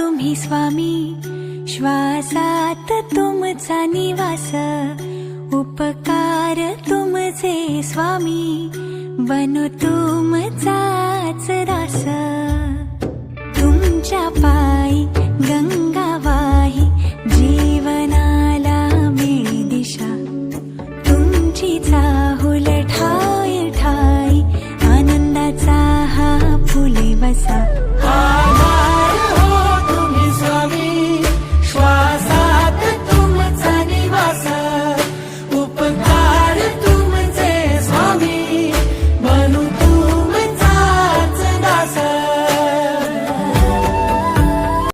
तुम्ही स्वामी, श्वासात तुमचा निवास, उपकार तुमचे स्वामी, बनू तुमचाच दास. तुमच्या पायी